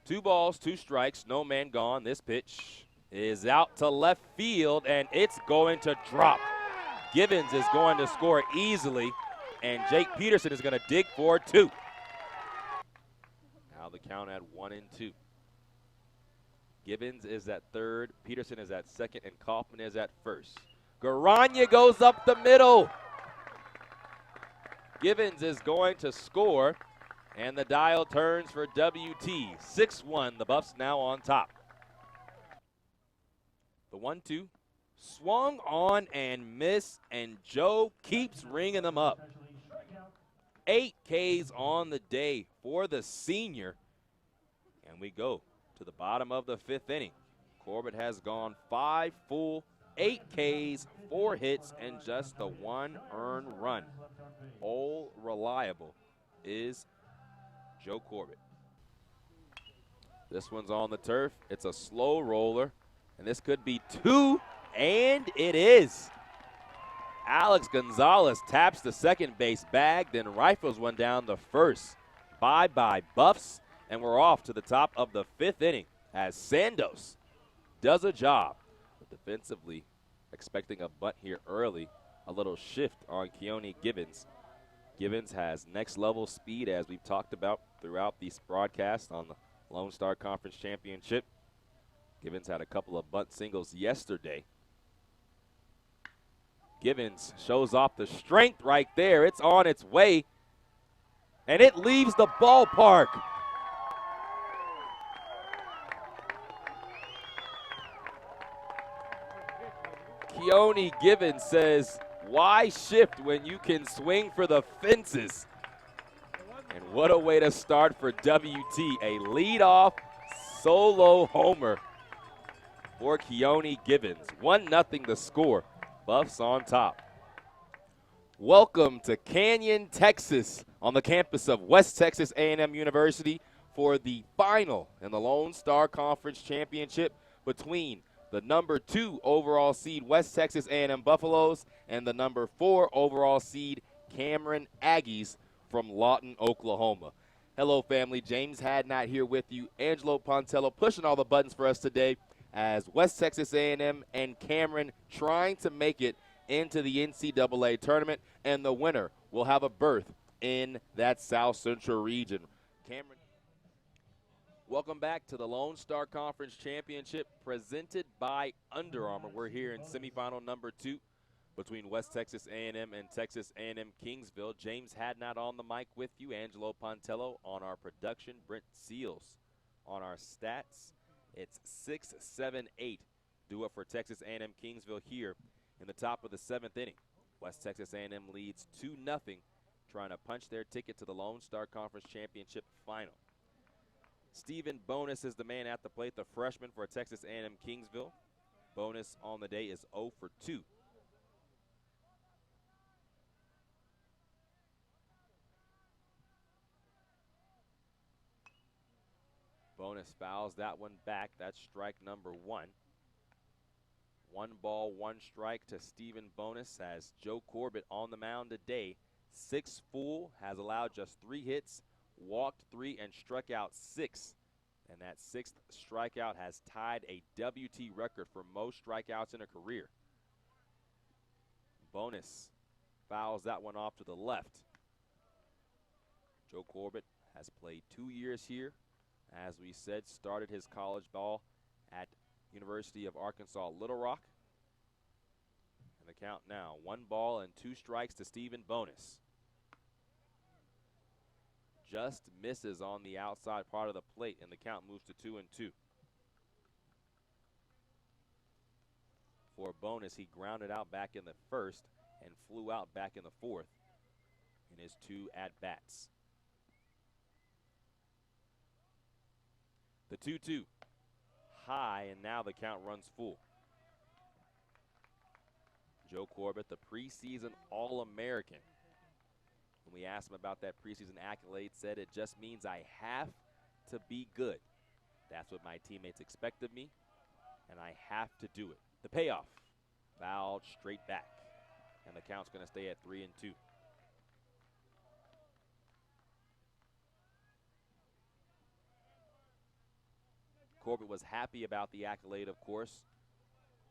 2 balls, 2 strikes, no man gone. This pitch is out to left field, and it's going to drop. Givens is going to score easily, and Jake Peterson is going to dig for 2. Now the count at 1-2. Givens is at third, Peterson is at second, and Kaufman is at first. Garanya goes up the middle. Givens is going to score, and the dial turns for WT. 6-1, the Buffs now on top. The 1-2, swung on and missed, and Joe keeps ringing them up. 8 Ks on the day for the senior, and we go to the bottom of the 5th inning. Corbett has gone 5 full, 8 Ks, 4 hits, and just the 1 earned run. All reliable is Joe Corbett. This one's on the turf. It's a slow roller, and this could be 2, and it is. Alex Gonzalez taps the second base bag, then rifles one down the first. Bye-bye Buffs, and we're off to the top of the 5th inning as Sandos does a job. But defensively, expecting a bunt here early, a little shift on Keone Givens. Givens has next-level speed, as we've talked about throughout these broadcasts on the Lone Star Conference Championship. Givens had a couple of bunt singles yesterday. Givens shows off the strength right there. It's on its way, and it leaves the ballpark. Keone Givens says, why shift when you can swing for the fences? And what a way to start for WT. A leadoff solo homer for Keone Givens. 1-0 the score. Buffs on top. Welcome to Canyon, Texas, on the campus of West Texas A&M University for the final in the Lone Star Conference Championship between the number 2 overall seed West Texas A&M Buffaloes and the number 4 overall seed Cameron Aggies from Lawton, Oklahoma. Hello, family. James Hadnot here with you. Angelo Pontello pushing all the buttons for us today as West Texas A&M and Cameron trying to make it into the NCAA tournament, and the winner will have a berth in that South Central region. Cameron, welcome back to the Lone Star Conference Championship presented by Under Armour. We're here in semifinal number 2 between West Texas A&M and Texas A&M Kingsville. James Hadnot on the mic with you. Angelo Pontello on our production. Brent Seals on our stats. It's 6-7-8. Do it for Texas A&M Kingsville here in the top of the 7th inning. West Texas A&M leads 2-0, trying to punch their ticket to the Lone Star Conference Championship final. Stephen Bonus is the man at the plate, the freshman for Texas A&M Kingsville. Bonus on the day is 0 for 2. Bonus fouls that one back. That's strike number 1. 1 ball, 1 strike to Stephen Bonus as Joe Corbett on the mound today. 6 full, has allowed just 3 hits, walked 3, and struck out 6. And that 6th strikeout has tied a WT record for most strikeouts in a career. Bonus fouls that one off to the left. Joe Corbett has played 2 years here. As we said, started his college ball at University of Arkansas Little Rock. And the count now, 1 ball and 2 strikes to Stephen Bonus. Just misses on the outside part of the plate, and the count moves to 2-2. For Bonus, he grounded out back in the 1st and flew out back in the 4th in his 2 at-bats. The 2-2, high, and now the count runs full. Joe Corbett, the preseason All-American. When we asked him about that preseason accolade, said it just means I have to be good. That's what my teammates expect of me, and I have to do it. The payoff, fouled straight back, and the count's going to stay at 3-2. Corbett was happy about the accolade, of course,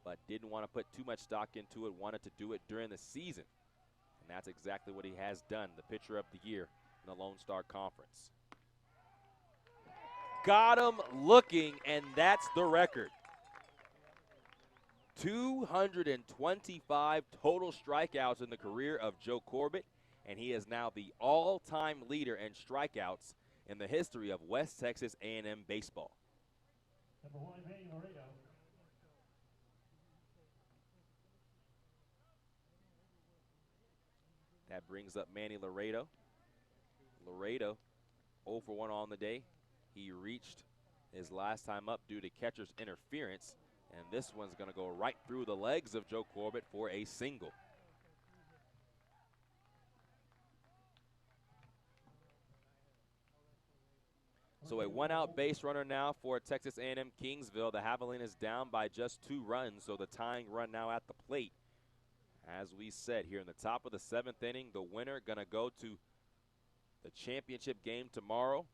but didn't want to put too much stock into it, wanted to do it during the season. And that's exactly what he has done, the pitcher of the year in the Lone Star Conference. Got him looking, and that's the record. 225 total strikeouts in the career of Joe Corbett, and he is now the all-time leader in strikeouts in the history of West Texas A&M baseball. Number 1, Manny Laredo. That brings up Manny Laredo. Laredo 0 for 1 on the day. He reached his last time up due to catcher's interference, and this one's going to go right through the legs of Joe Corbett for a single. So a one-out base runner now for Texas A&M Kingsville. The Javelinas down by just 2 runs, so the tying run now at the plate. As we said, here in the top of the 7th inning, the winner going to go to the championship game tomorrow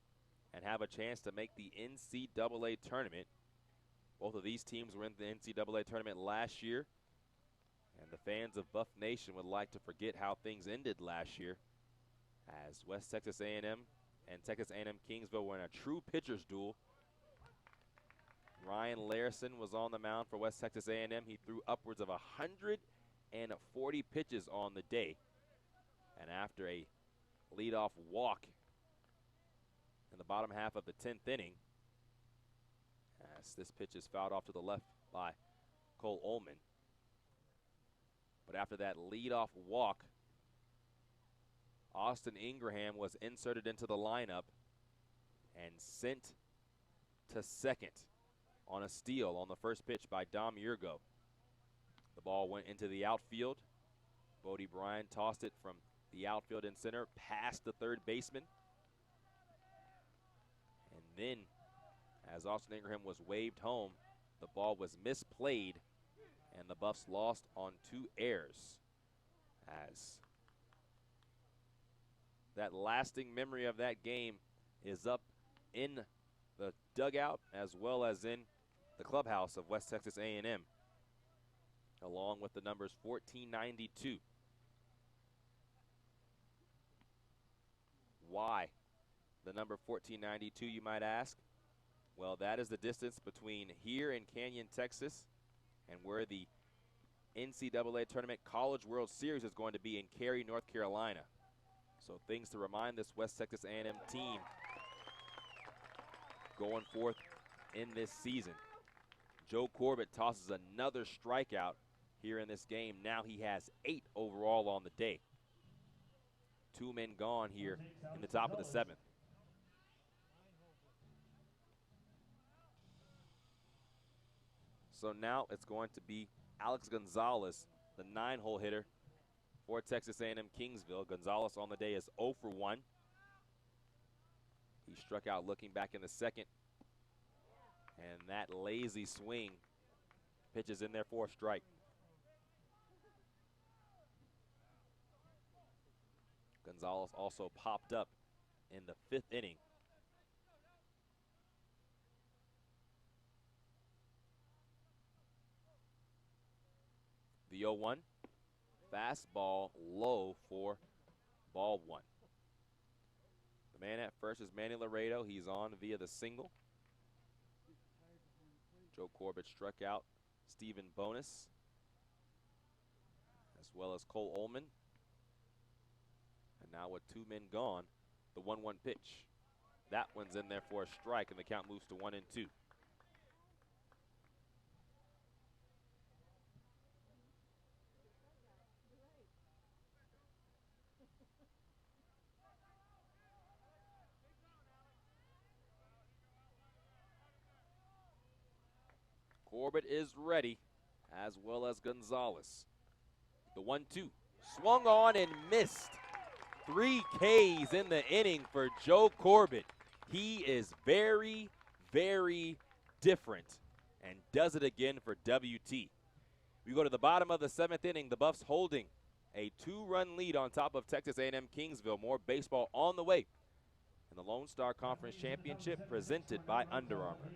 and have a chance to make the NCAA tournament. Both of these teams were in the NCAA tournament last year, and the fans of Buff Nation would like to forget how things ended last year, as West Texas A&M and Texas A&M Kingsville were in a true pitcher's duel. Ryan Larison was on the mound for West Texas A&M. He threw upwards of 140 pitches on the day, and after a leadoff walk in the bottom half of the 10th inning, as this pitch is fouled off to the left by Cole Ullman. But after that leadoff walk, Austin Ingraham was inserted into the lineup and sent to second on a steal on the first pitch by Dom Yurgo. The ball went into the outfield. Bodie Bryan tossed it from the outfield and center past the third baseman. And then, as Austin Ingraham was waved home, the ball was misplayed, and the Buffs lost on 2 errors. As that lasting memory of that game is up in the dugout as well as in the clubhouse of West Texas A&M, along with the numbers 1492. Why the number 1492, you might ask? Well, that is the distance between here in Canyon, Texas, and where the NCAA Tournament College World Series is going to be in Cary, North Carolina. So things to remind this West Texas A&M team going forth in this season. Joe Corbett tosses another strikeout here in this game. Now he has 8 overall on the day. 2 men gone here in the top of the 7th. So now it's going to be Alex Gonzalez, the 9-hole hitter for Texas A&M Kingsville. Gonzalez on the day is 0 for 1. He struck out looking back in the second, and that lazy swing pitches in there for a strike. Gonzalez also popped up in the 5th inning. The 0-1, fastball low for ball 1. The man at first is Manny Laredo. He's on via the single. Joe Corbett struck out Stephen Bonus, as well as Cole Ullman. And now with 2 men gone, the 1-1 pitch. That one's in there for a strike, and the count moves to 1-2. Corbett is ready, as well as Gonzalez. The 1-2, swung on and missed. 3 Ks in the inning for Joe Corbett. He is very, very different and does it again for WT. We go to the bottom of the 7th inning. The Buffs holding a 2-run lead on top of Texas A&M Kingsville. More baseball on the way in the Lone Star Conference Championship presented by Under Armour.